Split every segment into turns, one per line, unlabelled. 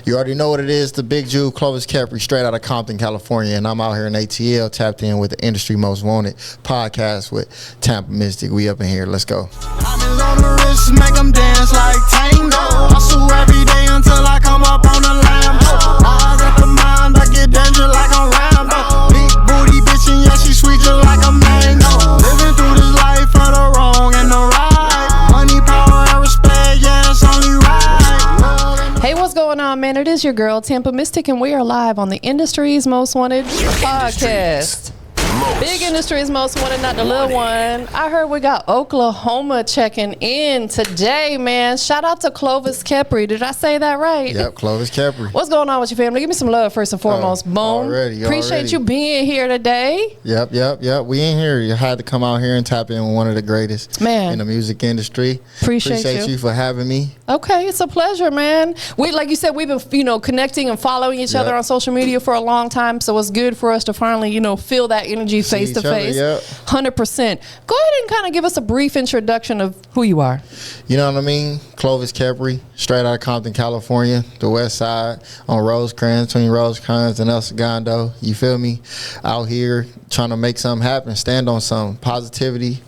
You already know what it is. The Big Jew, Klovis Khepri, straight out of Compton, California. And I'm out here in ATL, tapped in with the Industry Most Wanted podcast with TampaMystic. We up in here. Let's go.
Diamonds on the wrist, make them dance like tango. Hustle every day until I come up on the Lambo. Eyes at the mind, I get danger like I'm Rambo. Big booty bitch, and yeah, she sweet just like a mango. Living through this life for the wrong and the right. Money, power, and respect, yeah, it's only right.
Hey, what's going on, man? It is your girl, TampaMystic, and we are live on the Industry's Most Wanted podcast. Big Industry's Most Wanted, not the little one. I heard we got Oklahoma checking in today, man. Shout out to Klovis Khepri. Did I say that right?
Yep, Klovis Khepri.
What's going on with your family? Give me some love first and foremost. Boom.
Already.
Appreciate you being here today.
Yep. We in here. You had to come out here and tap in with one of the greatest in the music industry.
Appreciate
you for having me.
Okay, it's a pleasure, man. We, like you said, we've been, connecting and following each other on social media for a long time, so it's good for us to finally, feel that energy face to face. 100%. Go ahead and kind of give us a brief introduction of who you are.
You know what I mean? Klovis Khepri, straight out of Compton, California, the west side, on Rosecrans, between Rosecrans and El Segundo. You feel me? Out here trying to make something happen, stand on something. Positivity,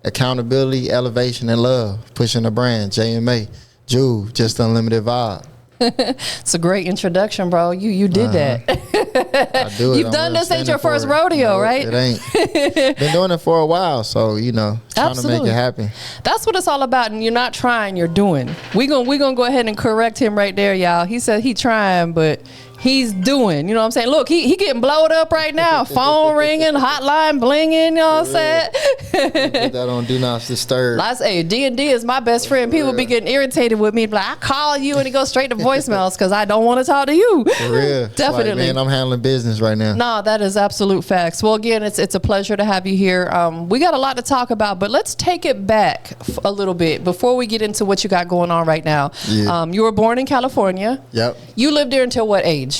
accountability, elevation, and love. Pushing the brand, JMA, Juve, just unlimited vibe.
It's a great introduction, bro. You did that.
I do it.
You've done this. Ain't your first rodeo, right?
It ain't. Been doing it for a while, so trying to make it happen.
That's what it's all about. And you're not trying, you're doing. We gonna go ahead and correct him right there, y'all. He said he trying, but he's doing. You know what I'm saying? Look, he getting blowed up right now. Phone ringing, hotline blinging. You know what I'm saying?
Put that on Do Not Disturb.
I say D&D is my best friend. People be getting irritated with me. Like, I call you and it goes straight to voicemails because I don't want to talk to you.
For real.
Definitely.
Like, man, I'm handling business right now.
No, that is absolute facts. Well, again, it's a pleasure to have you here. We got a lot to talk about, but let's take it back a little bit before we get into what you got going on right now.
Yeah.
You were born in California.
Yep.
You lived there until what age?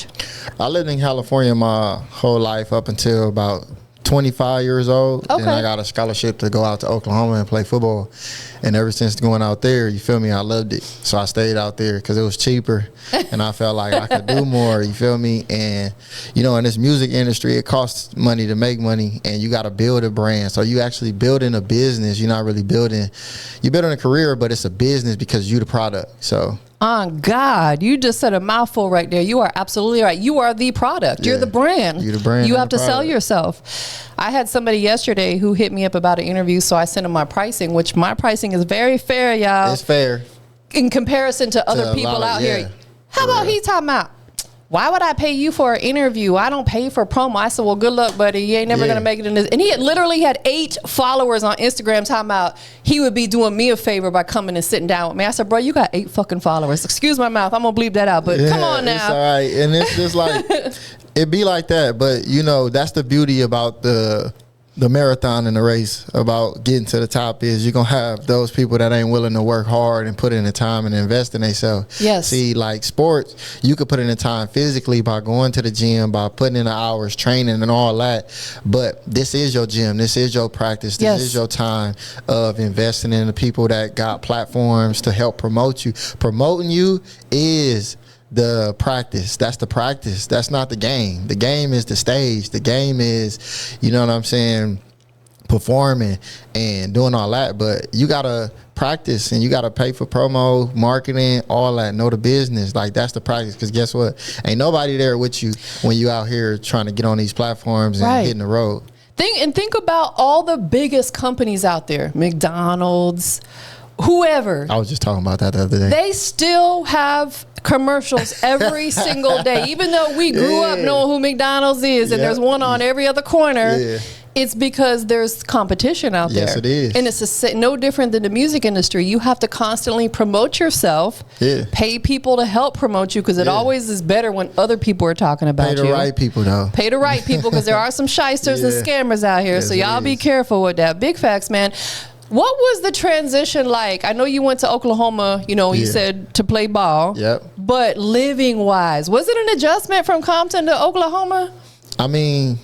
I lived in California my whole life up until about 25 years old.
Okay.
Then I got a scholarship to go out to Oklahoma and play football. And ever since going out there, you feel me, I loved it. So I stayed out there because it was cheaper and I felt like I could do more, you feel me? And, in this music industry, it costs money to make money and you got to build a brand. So you actually building a business. You're not really building a career, but it's a business because you the product. So.
On God, you just said a mouthful right there. You are absolutely right. You are the product.
Yeah.
You're the brand.
You're the brand.
You have to sell yourself. I had somebody yesterday who hit me up about an interview, so I sent him my pricing, which my pricing is very fair, y'all.
It's fair.
In comparison to other people out here. How about he talking about, why would I pay you for an interview? I don't pay for promo. I said, well, good luck, buddy. You ain't never going to make it in this. And he literally had 8 followers on Instagram talking about he would be doing me a favor by coming and sitting down with me. I said, bro, you got 8 fucking followers. Excuse my mouth. I'm going to bleep that out. But come on now.
It's all right. And it's just like, it be like that. But, that's the beauty about the marathon and the race, about getting to the top, is you're going to have those people that ain't willing to work hard and put in the time and invest in themselves.
Yes.
See, like sports, you could put in the time physically by going to the gym, by putting in the hours, training and all that. But this is your gym. This is your practice. This is your time of investing in the people that got platforms to help promote you. Promoting you is the practice. That's the practice. That's not the game. The game is the stage. The game is, performing and doing all that. But you gotta practice and you gotta pay for promo, marketing, all that. Know the business. Like, that's the practice. Because guess what? Ain't nobody there with you when you out here trying to get on these platforms and hitting the road.
Think about all the biggest companies out there. McDonald's, whoever.
I was just talking about that the other day.
They still have commercials every single day. Even though we grew up knowing who McDonald's is and there's one on every other corner, it's because there's competition out there.
Yes, it is.
And it's no different than the music industry. You have to constantly promote yourself, pay people to help promote you, because it always is better when other people are talking about you.
Pay the right people, though.
Pay the right people, because there are some shysters and scammers out here.
Yes,
so y'all be careful with that. Big facts, man. What was the transition like? I know you went to Oklahoma, you said to play ball.
Yep.
But living wise, was it an adjustment from Compton to Oklahoma?
I mean,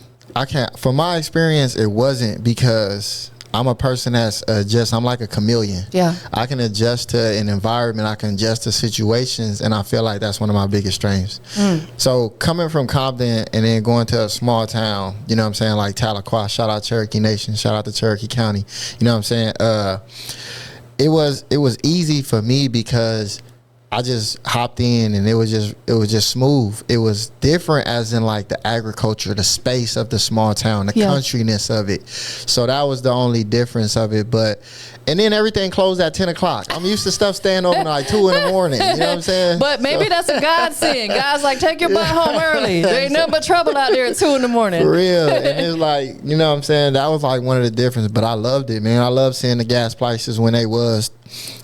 from my experience, it wasn't, because I'm a person that's I'm like a chameleon.
Yeah.
I can adjust to an environment. I can adjust to situations, and I feel like that's one of my biggest strengths. So coming from Compton and then going to a small town, you know what I'm saying, like Tahlequah, shout out Cherokee Nation, shout out to Cherokee County. You know what I'm saying? It was easy for me because I just hopped in and it was just smooth. It was different as in like the agriculture, the space of the small town, the countryness of it. So that was the only difference of it. And then everything closed at 10 o'clock. I'm used to stuff staying open like 2 in the morning. You know what I'm saying?
But maybe that's a godsend. God's like, take your butt home early. There ain't nothing but trouble out there at 2 in the morning.
For real. And it's like, you know what I'm saying? That was like one of the differences. But I loved it, man. I love seeing the gas prices when they was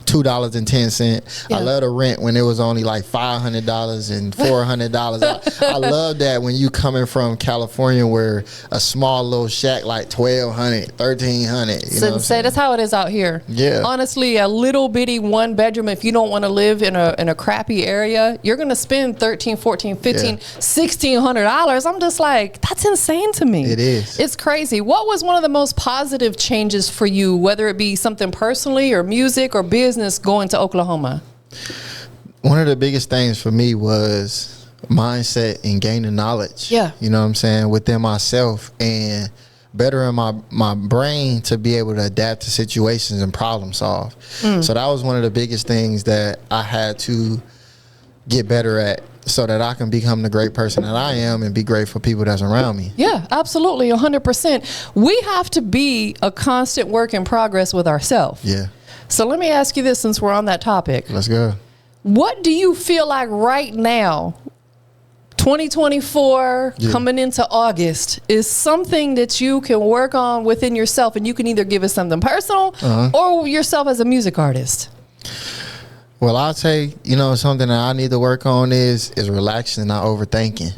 $2.10. I love the rent when it was only like $500 and $400. I love that when you coming from California where a small little shack like $1,200, $1,300. You know what I'm saying?
That's how it is out here.
Yeah.
Honestly, a little bitty 1 bedroom, if you don't want to live in a crappy area, you're gonna spend $1,300, $1,400, $1,500, $1,600. I'm just like, that's insane to me.
It is.
It's crazy. What was one of the most positive changes for you, whether it be something personally or music or business, going to Oklahoma?
One of the biggest things for me was mindset and gaining knowledge.
Yeah.
You know what I'm saying? Within myself and bettering my brain to be able to adapt to situations and problem solve. So that was one of the biggest things that I had to get better at so that I can become the great person that I am and be great for people that's around me.
Yeah, absolutely, 100%. We have to be a constant work in progress with ourselves.
Yeah.
So let me ask you this, since we're on that topic.
Let's go.
What do you feel like right now, 2024, coming into August, is something that you can work on within yourself, and you can either give us something personal or yourself as a music artist?
Well, I'll say, something that I need to work on is relaxing and not overthinking.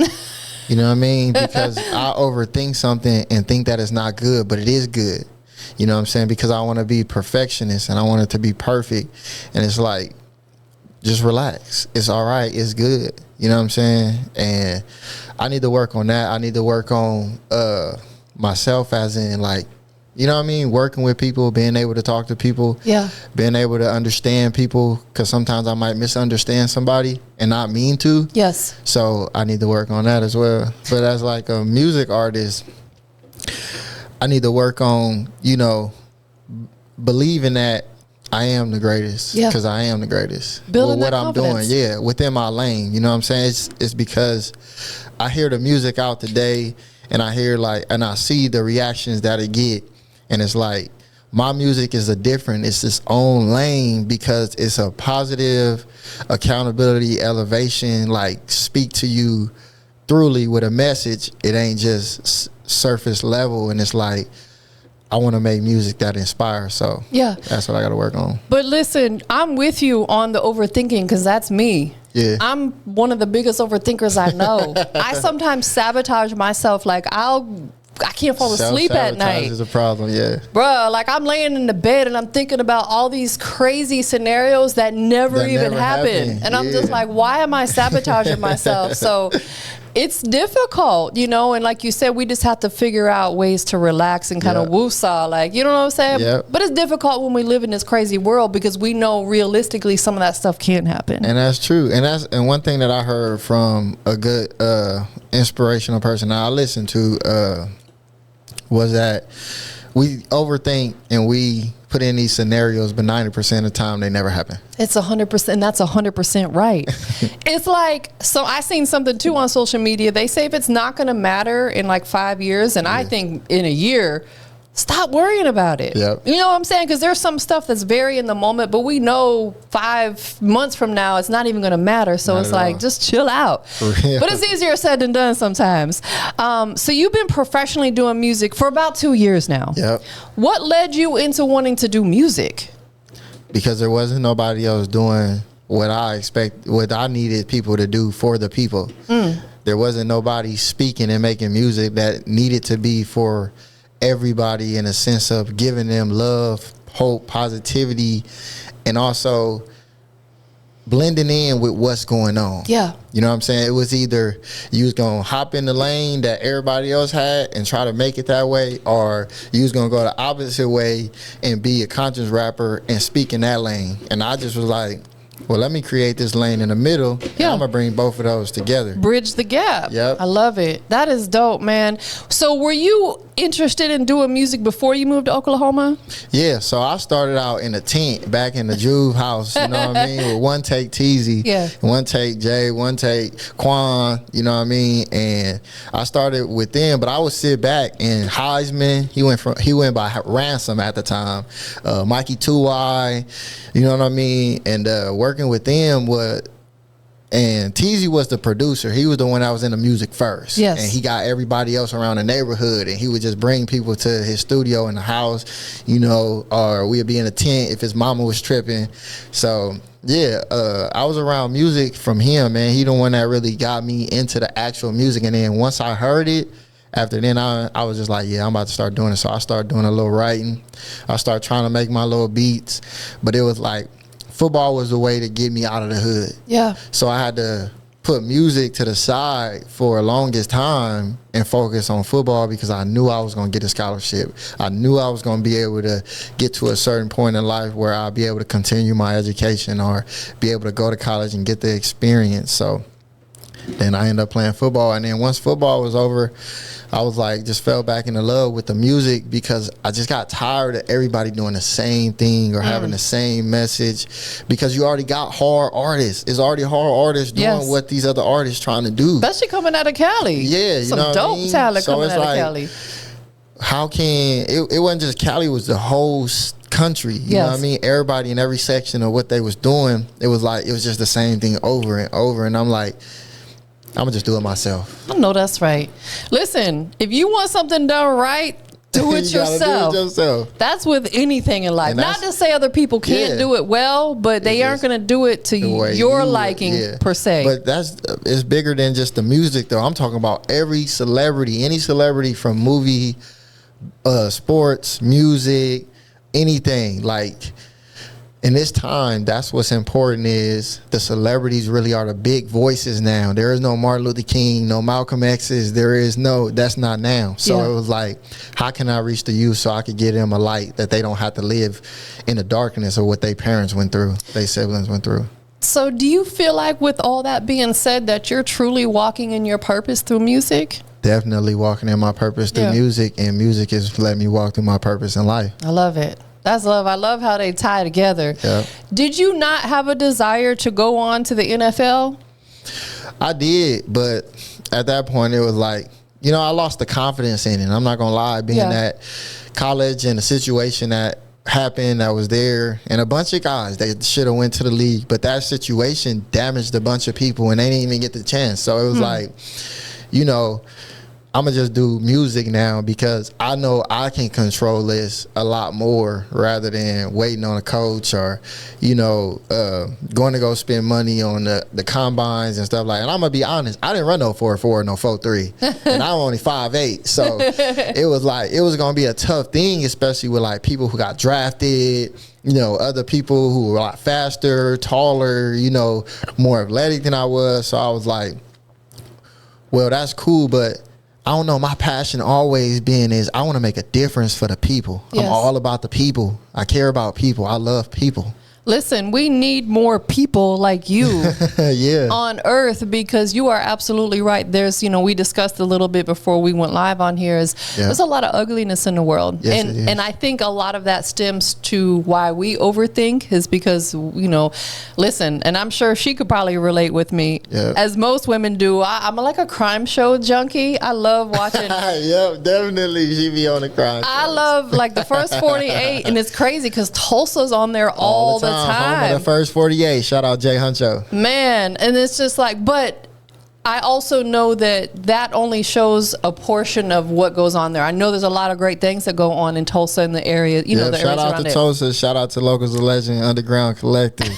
You know what I mean? Because I overthink something and think that it's not good, but it is good. You know what I'm saying? Because I want to be perfectionist and I want it to be perfect. And it's like, just relax. It's all right. It's good. You know what I'm saying? And I need to work on that. I need to work on myself as in like, you know what I mean? Working with people, being able to talk to people.
Yeah.
Being able to understand people, because sometimes I might misunderstand somebody and not mean to.
Yes.
So I need to work on that as well. But as like a music artist, I need to work on, believing that I am the greatest.
Yeah.
Because I am the greatest.
Building
what
that
I'm
confidence.
doing, within my lane. You know what I'm saying? It's because I hear the music out today and I hear and I see the reactions that it get. And it's like, my music is it's its own lane because it's a positive accountability, elevation, speak to you thoroughly with a message. It ain't just surface level, and it's like, I want to make music that inspires. So
yeah,
that's what I got to work on.
But listen, I'm with you on the overthinking, because that's me.
Yeah.
I'm one of the biggest overthinkers I know. I sometimes sabotage myself. I can't fall asleep at night.
Is a problem, yeah.
Bruh, I'm laying in the bed and I'm thinking about all these crazy scenarios that never even happen. And I'm just like, why am I sabotaging myself? So it's difficult, and like you said, we just have to figure out ways to relax and kind of woosah, you know what I'm saying?
Yep.
But it's difficult when we live in this crazy world, because we know realistically some of that stuff can happen.
And that's true. And one thing that I heard from a good inspirational person I listened to was that we overthink and we put in these scenarios, but 90% of the time they never happen.
It's 100%. That's 100% right. It's like, so I seen something too on social media. They say if it's not going to matter in 5 years, and I think in a year, stop worrying about it.
Yep.
You know what I'm saying? Because there's some stuff that's very in the moment, but we know 5 months from now it's not even going to matter. So
Not
it's
at
like,
all.
just chill out. But it's easier said than done sometimes. So you've been professionally doing music for about 2 years now.
Yep.
What led you into wanting to do music?
Because there wasn't nobody else doing what I needed people to do for the people. There wasn't nobody speaking and making music that needed to be for everybody, in a sense of giving them love, hope, positivity, and also blending in with what's going on.
Yeah.
You know what I'm saying? It was either you was going to hop in the lane that everybody else had and try to make it that way, or you was going to go the opposite way and be a conscious rapper and speak in that lane. And I just was like, well, let me create this lane in the middle. Yeah. I'm going to bring both of those together.
Bridge the gap.
Yep.
I love it. That is dope, man. So were you interested in doing music before you moved to Oklahoma?
Yeah. So I started out in a tent back in the Juve house, you know what I mean? With one take Teezy, one take Jay, one take Quan, you know what I mean? And I started with them, but I would sit back and Heisman, he went by Ransom at the time, Mikey 2Y, you know what I mean? And working with them and Teezy was the producer. He was the one that was in the music first.
Yes.
And he got everybody else around the neighborhood, and he would just bring people to his studio in the house, you know, or we'd be in a tent if his mama was tripping. So yeah, I was around music from him, man. He the one that really got me into the actual music. And then once I heard it, after then I was just like, yeah, I'm about to start doing it. So I started doing a little writing. I started trying to make my little beats, but it was like, football was the way to get me out of the hood. Yeah. So I had to put music to the side for the longest time and focus on football because I knew I was going to get a scholarship. I knew I was going to be able to get to a certain point in life where I'll be able to continue my education or be able to go to college and get the experience. So then I ended up playing football. And then once football was over, I was like, just fell back into love with the music because I just got tired of everybody doing the same thing or having the same message, because you already got hard artists. It's already hard artists doing what these other artists trying to do.
Especially coming out of Cali.
Yeah, you
some
know
dope
what I mean?
talent
so
coming out
like,
of Cali.
How can it wasn't just Cali, it was the whole country. You know what I mean? Everybody in every section of what they was doing, it was just the same thing over and over. And I'm like, I'm gonna just do it myself.
I know that's right. Listen, if you want something done right, do it yourself.
Do it yourself.
That's with anything in life. Not to say other people can't do it well, but they aren't gonna do it to your liking per se.
But it's bigger than just the music, though. I'm talking about every celebrity, any celebrity from movie, sports, music, anything. Like, in this time, that's what's important, is the celebrities really are the big voices now. There is no Martin Luther King, no Malcolm X's. That's not now. So it was like, how can I reach the youth so I could give them a light that they don't have to live in the darkness of what their parents went through, their siblings went through.
So do you feel like, with all that being said, that you're truly walking in your purpose through music?
Definitely walking in my purpose through music, and music is letting me walk through my purpose in life.
I love it. That's love. I love how they tie together. Yep. Did you not have a desire to go on to the NFL?
I did, but at that point it was like, you know, I lost the confidence in it. I'm not gonna lie, being at college and the situation that happened, that was there, and a bunch of guys that should have went to the league, but that situation damaged a bunch of people and they didn't even get the chance. So it was like, you know, I'm gonna just do music now because I know I can control this a lot more rather than waiting on a coach or, you know, going to go spend money on the combines and stuff like that. And I'm gonna be honest, I didn't run no 4.4, no 4.3, and I'm only 5'8". So it was like, it was gonna be a tough thing, especially with like people who got drafted, you know, other people who were a lot faster, taller, you know, more athletic than I was. So I was like, well, that's cool, but I don't know, my passion always been is I want to make a difference for the people. I'm all about the people. I care about people. I love people.
Listen, we need more people like you on earth, because you are absolutely right. There's, you know, we discussed a little bit before we went live on here, there's a lot of ugliness in the world. And I think a lot of that stems to why we overthink, is because, you know, listen, and I'm sure she could probably relate with me, as most women do. I'm like a crime show junkie. I love watching.
Definitely she be on the crime show.
I love like the first 48, and it's crazy because Tulsa's on there all the time.
Home of the first 48. Shout out Jay Huncho.
Man, and it's just like, but I also know that only shows a portion of what goes on there. I know there's a lot of great things that go on in Tulsa and the area. You know, the
shout out to Tulsa. Shout out to Locals of Legend, Underground Collective.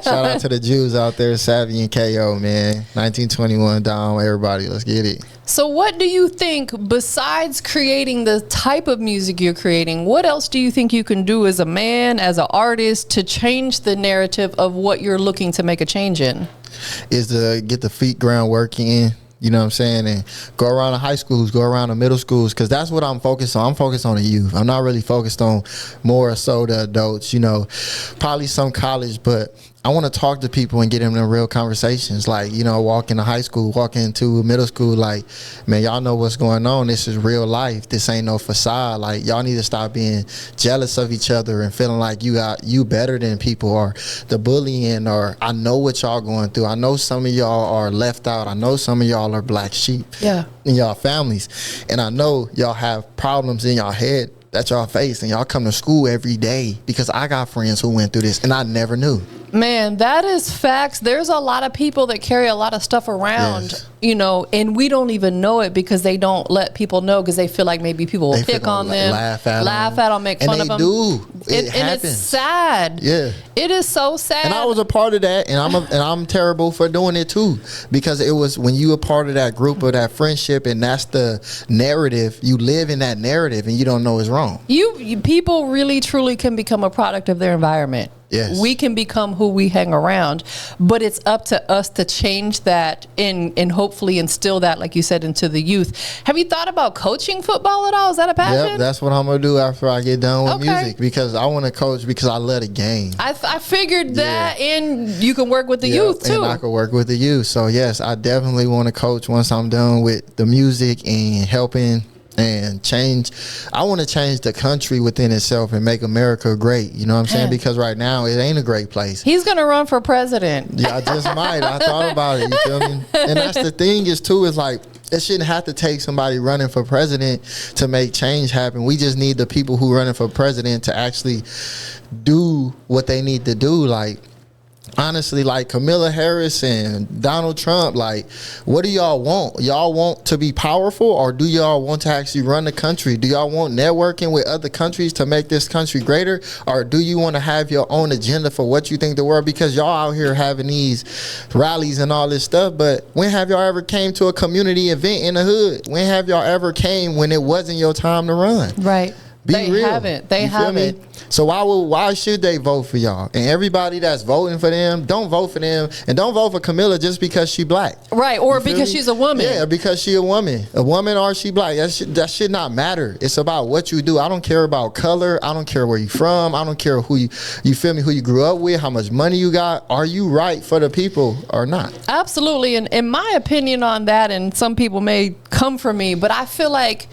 Shout out to the Jews out there, Savvy and KO, man. 1921 down, everybody. Let's get it.
So what do you think, besides creating the type of music you're creating, what else do you think you can do as a man, as an artist, to change the narrative of what you're looking to make a change in?
Is to get the feet groundwork in. You know what I'm saying? And go around the high schools, go around the middle schools, because that's what I'm focused on. I'm focused on the youth. I'm not really focused on more so the adults, you know, probably some college, but I want to talk to people and get them in real conversations. Like, you know, walk into high school, walk into middle school, like, man, y'all know what's going on. This is real life. This ain't no facade. Like, y'all need to stop being jealous of each other and feeling like you better than people, or the bullying, or I know what y'all going through. I know some of y'all are left out. I know some of y'all are black sheep in y'all families. And I know y'all have problems in y'all head that y'all face, and y'all come to school every day, because I got friends who went through this and I never knew.
Man, that is facts. There's a lot of people that carry a lot of stuff around, you know, and we don't even know it because they don't let people know, because they feel like maybe people will pick on them, laugh at them, make fun of them.
And they do.
And it's sad. Yeah. It is so sad.
And I was a part of that, and I'm terrible for doing it too, because it was when you a part of that group or that friendship, and that's the narrative. You live in that narrative and you don't know it's wrong.
You people really truly can become a product of their environment.
Yes.
We can become who we hang around, but it's up to us to change that and hopefully instill that, like you said, into the youth. Have you thought about coaching football at all? Is that a passion?
Yep, that's what I'm going to do after I get done with music, because I want to coach because I love the game.
I figured that, and you can work with the youth too.
And I can work with the youth. So yes, I definitely want to coach once I'm done with the music and helping and change. I want to change the country within itself and make America great. You know what I'm saying? Because right now it ain't a great place.
He's gonna run for president.
Yeah, I just might. I thought about it. You feel me? And that's the thing is like, it shouldn't have to take somebody running for president to make change happen. We just need the people who running for president to actually do what they need to do. Like, honestly, like Kamala Harris and Donald Trump, like, what do y'all want? Y'all want to be powerful, or do y'all want to actually run the country? Do y'all want networking with other countries to make this country greater, or do you want to have your own agenda for what you think the world? Because y'all out here having these rallies and all this stuff, but when have y'all ever came to a community event in the hood? When have y'all ever came when it wasn't your time to run?
Right. They haven't. They haven't.
So why should they vote for y'all? And everybody that's voting for them, don't vote for them, and don't vote for Camilla just because she black.
Right, or because she's a woman.
Yeah, because she a woman or she black. That should not matter. It's about what you do. I don't care about color. I don't care where you from. I don't care who you feel me, who you grew up with, how much money you got. Are you right for the people or not?
Absolutely. And in my opinion on that, and some people may come for me, but I feel like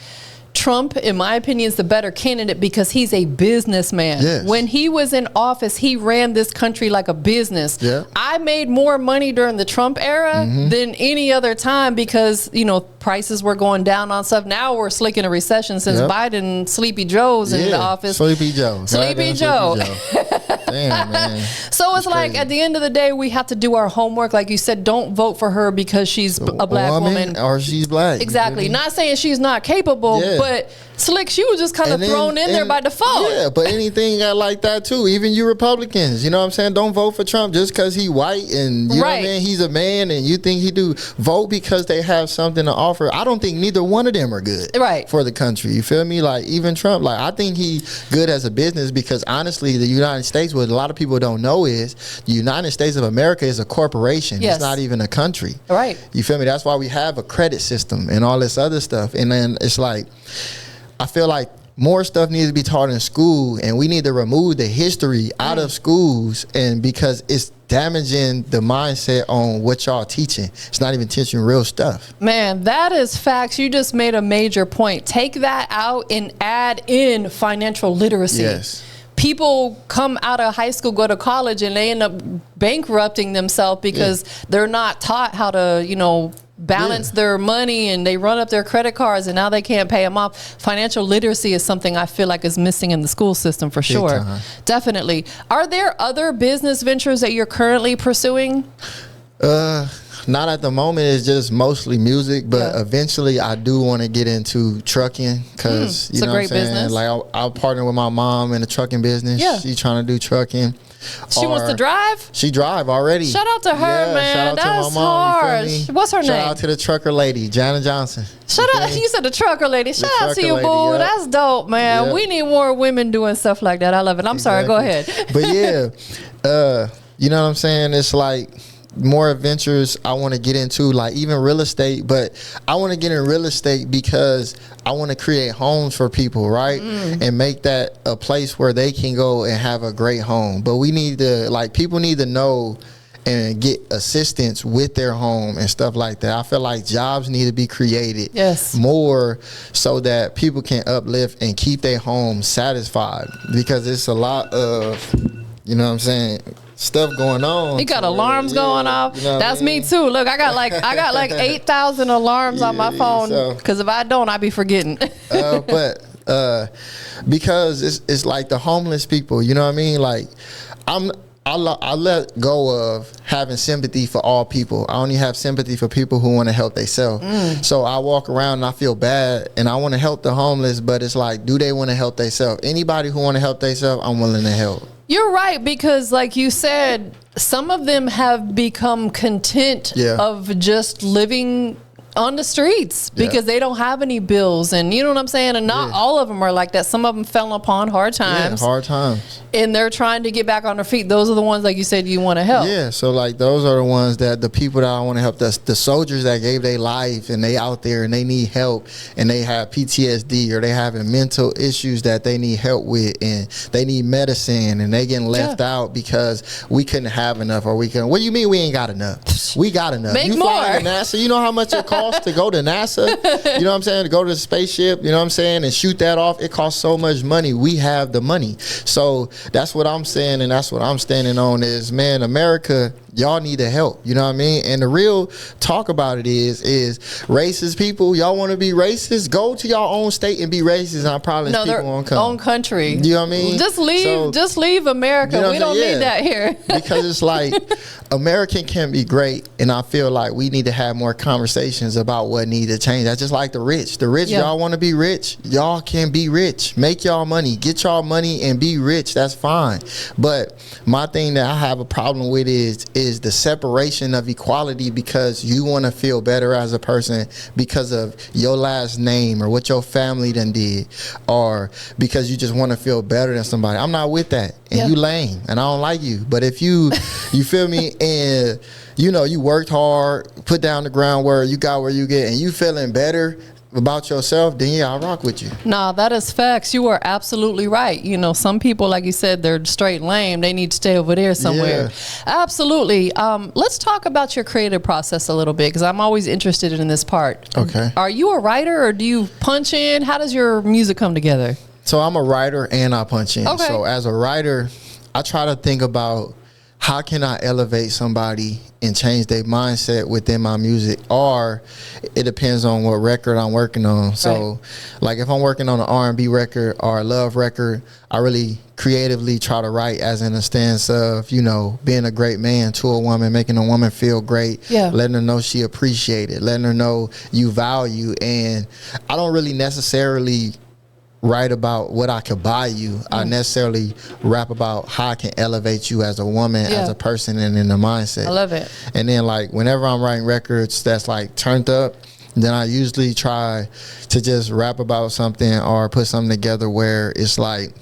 Trump, in my opinion, is the better candidate because he's a businessman.
Yes.
When he was in office, he ran this country like a business.
Yeah.
I made more money during the Trump era than any other time because, you know, prices were going down on stuff. Now we're slick in a recession since Biden, Sleepy Joe's in the office.
Sleepy Joe.
Sleepy Joe.
Damn, man.
So it's like, at the end of the day, we have to do our homework. Like you said, don't vote for her because she's a black woman.
Or she's black.
Exactly. Not saying she's not capable, but Slick, she was just kind of thrown in there by default.
Yeah, but anything like that too. Even you Republicans, you know what I'm saying? Don't vote for Trump just because he white and you know what I mean? He's a man and you think he do. Vote because they have something to offer. I don't think neither one of them are good for the country. You feel me? Like even Trump, like I think he's good as a business because honestly, the United States, what a lot of people don't know is the United States of America is a corporation. It's not even a country.
Right.
You feel me? That's why we have a credit system and all this other stuff. And then it's like, I feel like more stuff needs to be taught in school, and we need to remove the history out of schools, and because it's damaging the mindset on what y'all teaching. It's not even teaching real stuff.
Man, that is facts. You just made a major point. Take that out and add in financial literacy.
Yes.
People come out of high school, go to college, and they end up bankrupting themselves because they're not taught how to, you know, balance their money, and they run up their credit cards and now they can't pay them off. Financial literacy is something I feel like is missing in the school system for sure. Definitely. Are there other business ventures that you're currently pursuing?
Not at the moment. It's just mostly music, but eventually I do want to get into trucking because you know what I'm saying. Business. Like I'll partner with my mom in the trucking business. Yeah, she's trying to do trucking.
She wants to drive?
She drive already.
Shout out to her, man. That's hard. What's her name?
Shout out to the trucker lady, Jana Johnson.
Shout out. You said the trucker lady. Shout out to you, boo. Yep. That's dope, man. Yep. We need more women doing stuff like that. I love it. I'm sorry. Go ahead.
But yeah, you know what I'm saying? It's like more adventures I want to get into, like even real estate. But I want to get in real estate because I want to create homes for people, right? And make that a place where they can go and have a great home. But we need to, like, people need to know and get assistance with their home and stuff like that. I feel like jobs need to be created more so that people can uplift and keep their home satisfied, because it's a lot of, you know what I'm saying, stuff going on.
You got alarms going off. You know that's me too. Look, I got like 8,000 alarms on my phone, because if I don't, I be forgetting.
But because it's like the homeless people, you know what I mean? Like I let go of having sympathy for all people. I only have sympathy for people who want to help themselves. So I walk around and I feel bad and I want to help the homeless, but it's like, do they want to help themselves? Anybody who want to help themselves, I'm willing to help.
You're right, because like you said, some of them have become content of just living on the streets because they don't have any bills, and you know what I'm saying? And not all of them are like that. Some of them fell upon hard times.
Yeah, hard times.
And they're trying to get back on their feet. Those are the ones, like you said, you want to help.
Yeah, so like those are the ones that the people that I want to help, the soldiers that gave their life and they out there and they need help and they have PTSD or they having mental issues that they need help with and they need medicine and they getting left out because we couldn't have enough, or we couldn't. What do you mean we ain't got enough? We got enough.
Make
you
more.
fly to NASA, you know how much it costs to go to NASA? You know what I'm saying? To go to the spaceship, you know what I'm saying? And shoot that off, it costs so much money. We have the money. So that's what I'm saying, and that's what I'm standing on is, man, America, y'all need to help. You know what I mean? And the real talk about it is racist people, y'all want to be racist? Go to your own state and be racist, and I promise people won't come.
Own country.
You know what I mean?
Just leave America. You know we don't need that here.
Because it's like, American can be great, and I feel like we need to have more conversations about what need to change. That's just like the rich. The rich, y'all want to be rich, y'all can be rich. Make y'all money. Get y'all money and be rich. That's fine. But my thing that I have a problem with is the separation of equality, because you want to feel better as a person because of your last name or what your family done did, or because you just want to feel better than somebody. I'm not with that. And you lame, and I don't like you. But if you feel me, and you know you worked hard, put down the groundwork, you got where you get, and you feeling better about yourself, then I'll rock with you.
No, that is facts. You are absolutely right. You know, some people, like you said, they're straight lame. They need to stay over there somewhere. Absolutely. Let's talk about your creative process a little bit, because I'm always interested in this part.
Okay.
Are you a writer, or do you punch in? How does your music come together?
So I'm a writer and I punch in. Okay. So as a writer, I try to think about how can I elevate somebody and change their mindset within my music, or it depends on what record I'm working on. So like if I'm working on an R&B record or a love record, I really creatively try to write as in a stance of, you know, being a great man to a woman, making a woman feel great, letting her know she appreciated, letting her know you value. And I don't really necessarily write about what I could buy you. I necessarily rap about how I can elevate you as a woman, as a person, and in the mindset.
I love it.
And then like whenever I'm writing records that's like turned up, then I usually try to just rap about something or put something together where it's like,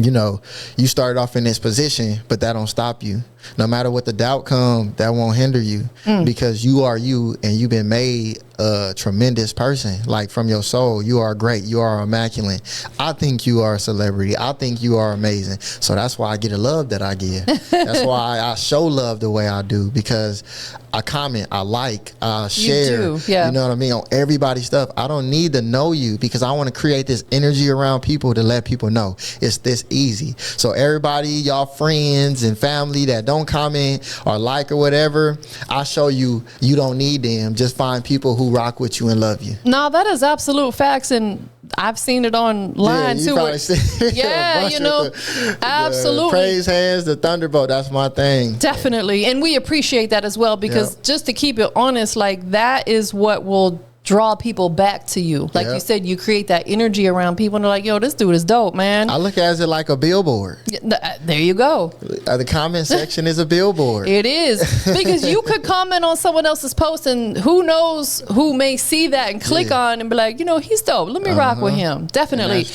you know, you started off in this position, but that don't stop you. No matter what the outcome, that won't hinder you, because you are you, and you've been made a tremendous person. Like from your soul, you are great. You are immaculate. I think you are a celebrity. I think you are amazing. So that's why I get the love that I give. That's why I show love the way I do, because I comment, I like, I share. You do, you know what I mean? On everybody's stuff. I don't need to know you, because I want to create this energy around people to let people know it's this easy. So everybody, y'all friends and family that don't comment or like or whatever, I show you you don't need them. Just find people who rock with you and love you.
No, that is absolute facts. And I've seen it online too. Yeah, you know, absolutely.
The praise hands, the thunderbolt. That's my thing.
Definitely, and we appreciate that as well because just to keep it honest, like that is what will draw people back to you. Like you said, you create that energy around people and they're like, yo, this dude is dope, man.
I look at it like a billboard.
There you go.
The comment section is a billboard.
It is. Because you could comment on someone else's post and who knows who may see that and click on and be like, you know, he's dope. Let me rock with him. Definitely.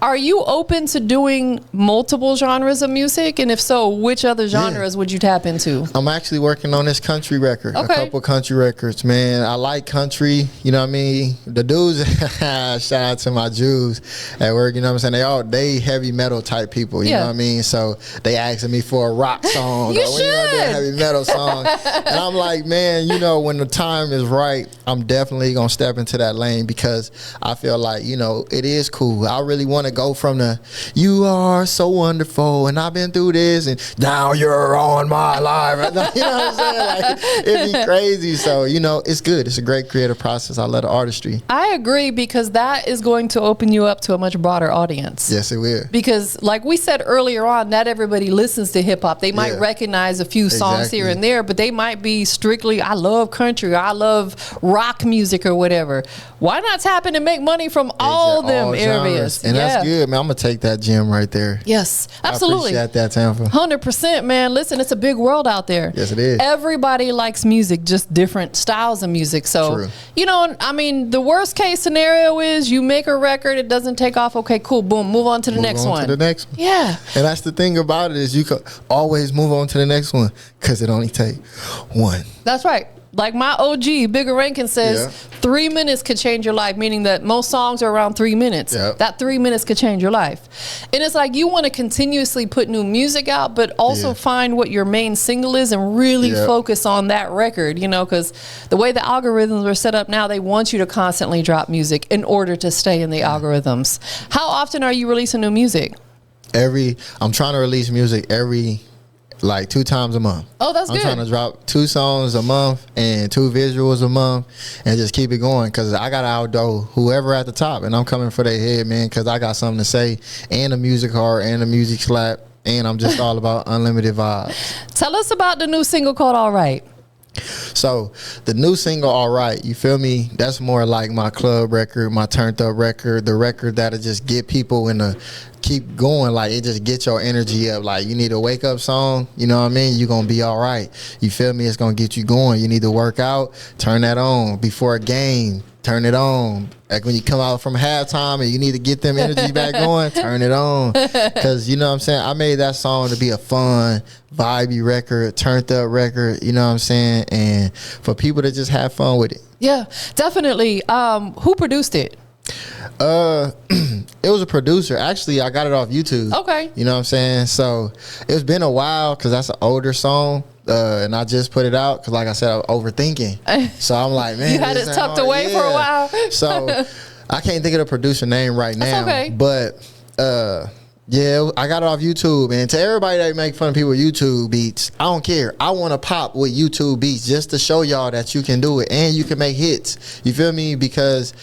Are you open to doing multiple genres of music? And if so, which other genres would you tap into?
I'm actually working on this country record. A couple country records, man. I like country. You know what I mean? The dudes, shout out to my Jews at work, you know what I'm saying? They heavy metal type people, you know what I mean? So they asking me for a rock song.
You
or, when you gonna do a heavy metal song? And I'm like, man, you know, when the time is right, I'm definitely going to step into that lane because I feel like, you know, it is cool. I really want to go from the, you are so wonderful and I've been through this and now you're on my life. You know what I'm saying? Like, it'd be crazy. So, you know, it's good. It's a great creative process. I love the artistry.
I agree because that is going to open you up to a much broader audience.
Yes, it will.
Because like we said earlier on, not everybody listens to hip hop. They might recognize a few songs here and there, but they might be strictly, I love country, I love rock music or whatever. Why not tap in and make money from all them areas?
And that's good, man. I'm going to take that gem right there.
Yes, absolutely.
I appreciate that, Tampa.
100%, man. Listen, it's a big world out there.
Yes, it is.
Everybody likes music, just different styles of music. So, you know, I mean, the worst case scenario is you make a record, it doesn't take off. Okay, cool, boom, move on to the next one. Yeah.
And that's the thing about it is you could always move on to the next one because it only take one.
That's right. Like my OG, Bigger Rankin says, 3 minutes could change your life, meaning that most songs are around 3 minutes. That 3 minutes could change your life. And it's like you want to continuously put new music out, but also find what your main single is and really focus on that record, you know, because the way the algorithms are set up now, they want you to constantly drop music in order to stay in the algorithms. How often are you releasing new music?
I'm trying to release music every like 2 times a month.
Oh, that's good.
I'm trying to drop 2 songs a month and 2 visuals a month and just keep it going because I got to outdo whoever at the top and I'm coming for their head, man, because I got something to say and the music hard and the music slap and I'm just all about unlimited vibes.
Tell us about the new single called All Right.
So the new single, All Right, you feel me? That's more like my club record, my turned up record, the record that'll just get people in the keep going, like it just gets your energy up. Like you need a wake up song, you know what I mean? You're gonna be all right. You feel me? It's gonna get you going. You need to work out, turn that on. Before a game, turn it on. Like when you come out from halftime and you need to get them energy back going, turn it on. Because you know what I'm saying? I made that song to be a fun, vibey record, turned up record, you know what I'm saying? And for people to just have fun with it.
Yeah, definitely. Who produced it?
It was a producer. Actually, I got it off YouTube.
Okay.
You know what I'm saying? So it's been a while because that's an older song. And I just put it out because, like I said, I'm overthinking. So I'm like, man,
you had it tucked away for a while.
So I can't think of the producer name right now.
That's okay.
But yeah, I got it off YouTube. And to everybody that make fun of people with YouTube beats, I don't care. I want to pop with YouTube beats just to show y'all that you can do it and you can make hits. You feel me? Because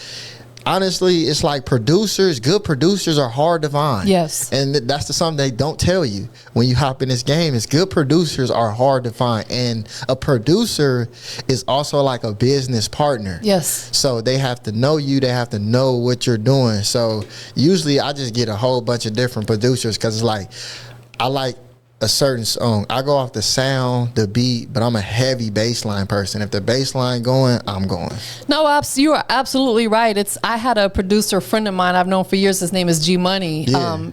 honestly, it's like good producers are hard to find.
Yes.
And that's something they don't tell you when you hop in this game is good producers are hard to find. And a producer is also like a business partner.
Yes.
So they have to know you. They have to know what you're doing. So usually I just get a whole bunch of different producers because it's like, I like a certain song. I go off the sound, the beat, but I'm a heavy bass line person. If the bass line going, I'm going.
No, you are absolutely right. I had a producer friend of mine I've known for years. His name is G Money,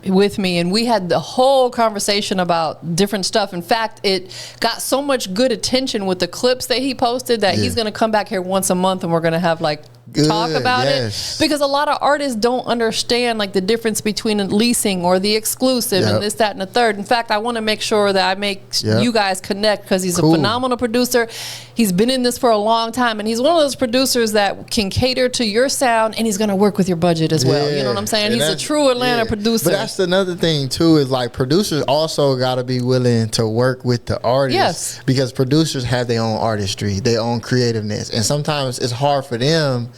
with me, and we had the whole conversation about different stuff. In fact, it got so much good attention with the clips that he posted that he's going to come back here once a month and we're going to have like talk about it, because a lot of artists don't understand like the difference between leasing or the exclusive and this, that, and the third. In fact, I want to make sure that I make you guys connect because he's a phenomenal producer. He's been in this for a long time and he's one of those producers that can cater to your sound and he's going to work with your budget as well. You know what I'm saying? And he's a true Atlanta producer.
But that's another thing too, is like producers also got to be willing to work with the artists because producers have their own artistry, their own creativeness, and sometimes it's hard for them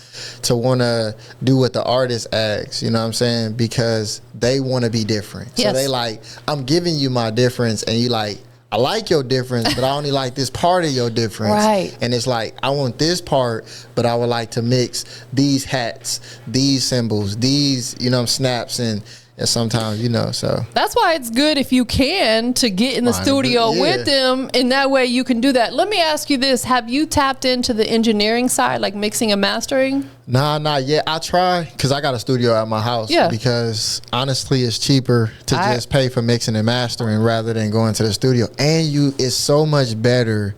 to want to do what the artist asks, you know what I'm saying? Because they want to be different.
Yes.
So they like, I'm giving you my difference, and you like, I like your difference, but I only like this part of your difference.
Right.
And it's like, I want this part, but I would like to mix these hats, these symbols, these, you know, snaps, and sometimes, you know, so.
That's why it's good if you can to get in the studio with them, and that way you can do that. Let me ask you this. Have you tapped into the engineering side, like mixing and mastering?
Nah, not yet. I try, because I got a studio at my house.
Yeah.
Because honestly, it's cheaper to just pay for mixing and mastering rather than going to the studio. And it's so much better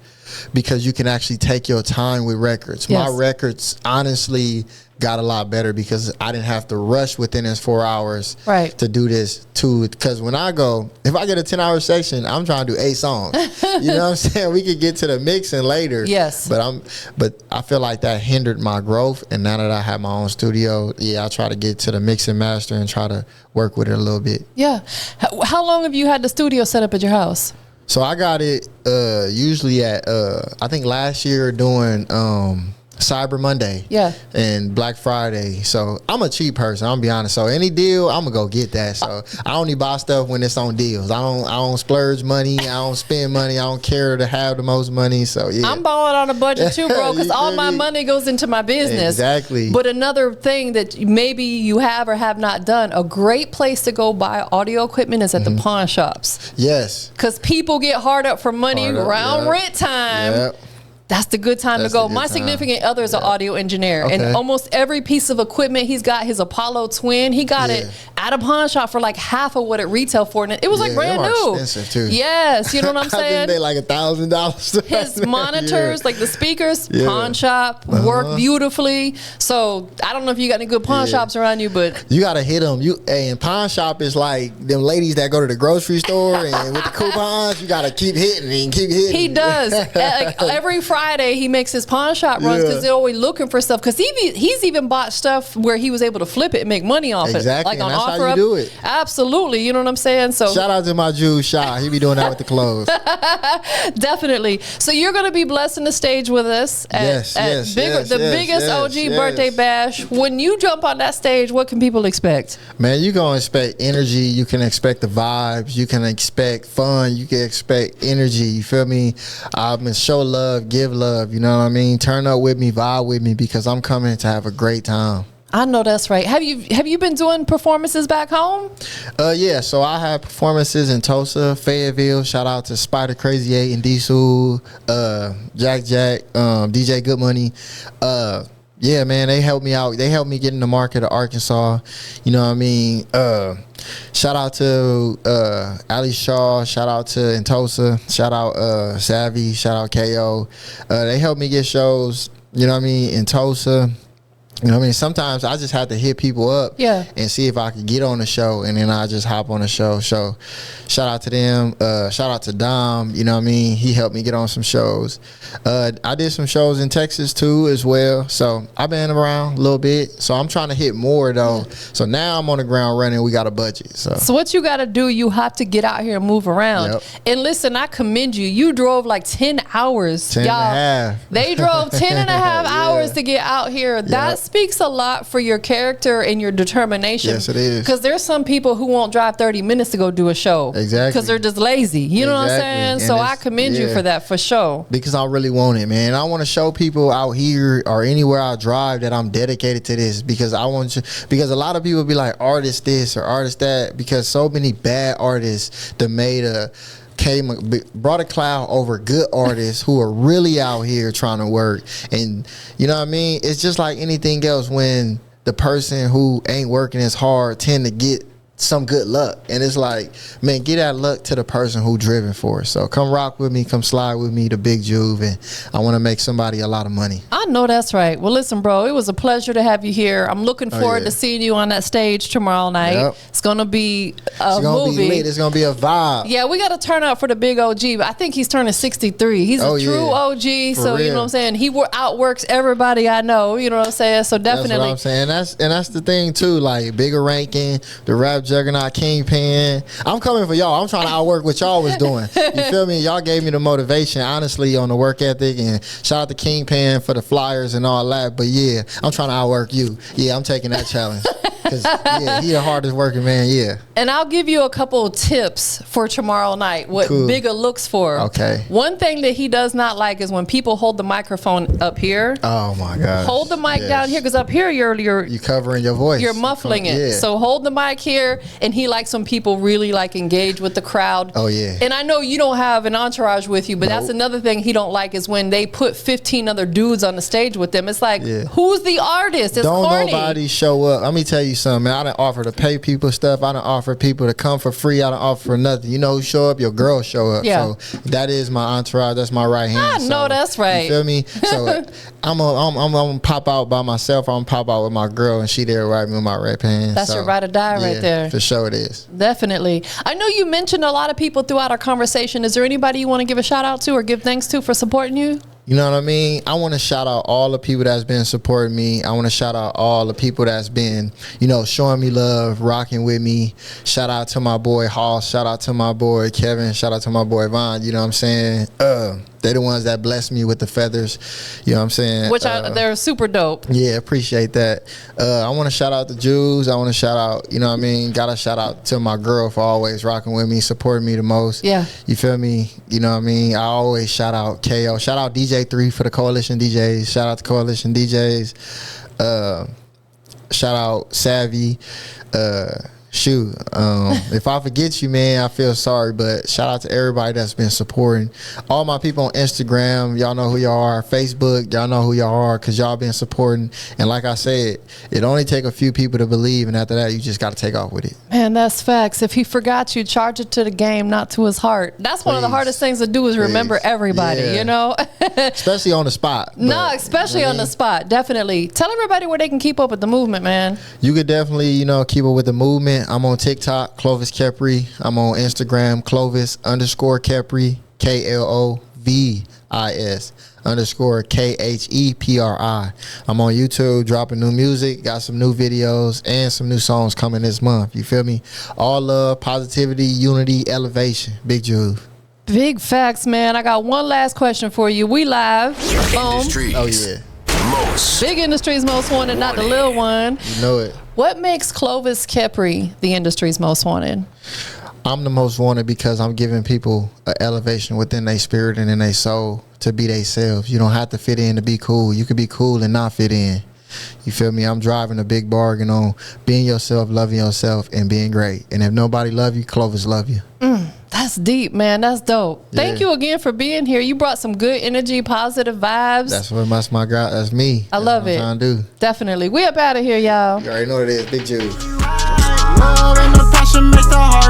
because you can actually take your time with records.
Yes.
My records, honestly, got a lot better because I didn't have to rush within this 4 hours to do this too. Because when I go, if I get a 10-hour section, I'm trying to do 8 songs. You know what I'm saying? We could get to the mixing later.
Yes.
But I feel like that hindered my growth. And now that I have my own studio, I try to get to the mix and master and try to work with it a little bit.
Yeah. How long have you had the studio set up at your house?
So I got it usually at I think last year during Cyber Monday and Black Friday. So I'm a cheap person, I'm gonna be honest. So any deal, I'm gonna go get that. So I only buy stuff when it's on deals. I don't splurge money, I don't spend money, I don't care to have the most money. So yeah, I'm
balling on a budget too, bro, because all my money goes into my business.
Exactly.
But another thing that maybe you have or have not done, a great place to go buy audio equipment is at the pawn shops.
Yes,
because people get hard up for money around rent time.
Yep.
That's the good time to go. My significant other is an audio engineer, and almost every piece of equipment he's got, his Apollo Twin, he got it at a pawn shop for like half of what it retail for, and it was like brand new.
Expensive too.
Yes, you know what I'm saying?
I think they like $1,000.
His monitors, like the speakers, pawn shop, work beautifully. So I don't know if you got any good pawn shops around you, but
you gotta hit them. And pawn shop is like them ladies that go to the grocery store and with the coupons, you gotta keep hitting and keep hitting.
He does. Like every Friday he makes his pawn shop runs because they're always looking for stuff, because he's even bought stuff where he was able to flip it and make money off it, like on
that's
offer
how you do it.
Absolutely, you know what I'm saying? So
shout out to my Jew Shy, he be doing that with the clothes.
Definitely. So you're going to be blessing the stage with us at the biggest OG birthday bash. When you jump on that stage, what can people expect? Man,
you gonna expect energy, you can expect the vibes, you can expect fun, you can expect energy, you feel me? I'm gonna show love, give love, you know what I mean? Turn up with me, vibe with me, because I'm coming to have a great time.
I know that's right. Have you been doing performances back home?
Yeah, so I have performances in Tulsa, Fayetteville. Shout out to Spider Crazy 8 and Diesel, Jack, DJ Good Money. Yeah, man, they helped me out. They helped me get in the market of Arkansas. You know what I mean? Shout out to Ali Shaw. Shout out to in Tulsa. Shout out Savvy. Shout out KO. They helped me get shows, you know what I mean, in Tulsa. You know what I mean? Sometimes I just have to hit people up and see if I could get on the show, and then I just hop on the show. So shout out to them. Shout out to Dom. You know what I mean? He helped me get on some shows. I did some shows in Texas too as well. So I've been around a little bit. So I'm trying to hit more though. So now I'm on the ground running. We got a budget. So
what you got to do, you have to get out here and move around. And listen, I commend you. You drove like 10 hours.
10 and a half.
They drove 10 and a half hours to get out here. That speaks a lot for your character and your determination.
Yes, it is.
Because there's some people who won't drive 30 minutes to go do a show.
Exactly.
Because they're just lazy. You know what I'm saying? And so I commend you for that, for sure.
Because I really want it, man. I want to show people out here or anywhere I drive that I'm dedicated to this, because I want you, because a lot of people be like artist this or artist that, because so many bad artists that brought a cloud over good artists who are really out here trying to work. And you know what I mean? It's just like anything else, when the person who ain't working as hard tend to get some good luck, and it's like, man, get that luck to the person who driven for it. So come rock with me, come slide with me to Big Juve, and I want to make somebody a lot of money.
I know that's right. Well, listen, bro, it was a pleasure to have you here. I'm looking forward to seeing you on that stage tomorrow night. It's gonna be a movie.
Be lit. It's gonna be a vibe.
Yeah, we got to turn up for the big OG. But I think he's turning 63. He's a true OG. So you know what I'm saying. He outworks everybody I know. You know what I'm saying. So definitely.
That's what I'm saying. And that's the thing too. Like Bigger Ranking, the Rap Juggernaut, Kingpin. I'm coming for y'all. I'm trying to outwork what y'all was doing. You feel me? Y'all gave me the motivation, honestly, on the work ethic. And shout out to Kingpin for the flyers and all that. But yeah, I'm trying to outwork you. Yeah, I'm taking that challenge. Because, yeah, he the hardest working man, yeah.
And I'll give you a couple of tips for tomorrow night, what Bigger looks for.
Okay.
One thing that he does not like is when people hold the microphone up here.
Oh, my God.
Hold the mic down here, because up here you're
covering your voice.
You're muffling it. Yeah. So hold the mic here, and he likes when people really like engage with the crowd.
Oh, yeah.
And I know you don't have an entourage with you, but that's another thing he don't like is when they put 15 other dudes on the stage with them. It's like, who's the artist? It's corny.
Nobody show up. Let me tell you something, man. I done offer to pay people stuff. I done offer people to come for free. I done offer for nothing. You know who show up? Your girl show up.
Yeah.
So that is my entourage. That's my right hand.
I know that's right.
You feel me? So I'm gonna pop out by myself. I'm gonna pop out with my girl, and she there right with my red pants.
That's your ride or die right there.
For sure it is.
Definitely. I know you mentioned a lot of people throughout our conversation. Is there anybody you want to give a shout out to or give thanks to for supporting you?
You know what I mean? I want to shout out all the people that's been supporting me. I want to shout out all the people that's been, you know, showing me love, rocking with me. Shout out to my boy Hoss. Shout out to my boy Kevin. Shout out to my boy Vaughn. You know what I'm saying? They're the ones that blessed me with the feathers. You know what I'm saying?
Which they're super dope.
Yeah, appreciate that. I want to shout out the Jews. I want to shout out, you know what I mean? Got to shout out to my girl for always rocking with me, supporting me the most.
Yeah.
You feel me? You know what I mean? I always shout out KO. Shout out DJ3 for the Coalition DJs. Shout out to Coalition DJs. Shout out Savvy. If I forget you, man, I feel sorry, but shout out to everybody that's been supporting. All my people on Instagram, y'all know who y'all are. Facebook, y'all know who y'all are, because y'all been supporting. And like I said, it only take a few people to believe, and after that, you just got to take off with it.
Man, that's facts. If he forgot you, charge it to the game, not to his heart. That's one of the hardest things to do is remember everybody, you know?
Especially on the spot.
No, especially on the spot, definitely. Tell everybody where they can keep up with the movement, man.
You could definitely, you know, keep up with the movement. I'm on TikTok, Klovis Khepri. I'm on Instagram, Klovis_Khepri, KLOVIS_KHEPRI. I'm on YouTube, dropping new music, got some new videos, and some new songs coming this month. You feel me? All love, positivity, unity, elevation. Big Juve.
Big facts, man. I got one last question for you. We live. Boom.
Oh, yeah.
Big industry's most wanted, not the little one.
You know it.
What makes Klovis Khepri the industry's most wanted?
I'm the most wanted because I'm giving people an elevation within their spirit and in their soul to be themselves. You don't have to fit in to be cool. You could be cool and not fit in. You feel me? I'm driving a big bargain on being yourself, loving yourself, and being great. And if nobody love you, Clovis love you.
That's deep, man. That's dope. Thank you again for being here. You brought some good energy, positive vibes.
That's my girl. That's me.
I love it.
I'm trying to do.
Definitely. We up out of here, y'all.
You already know what it is. Big Juice.
Love and the passion makes the heart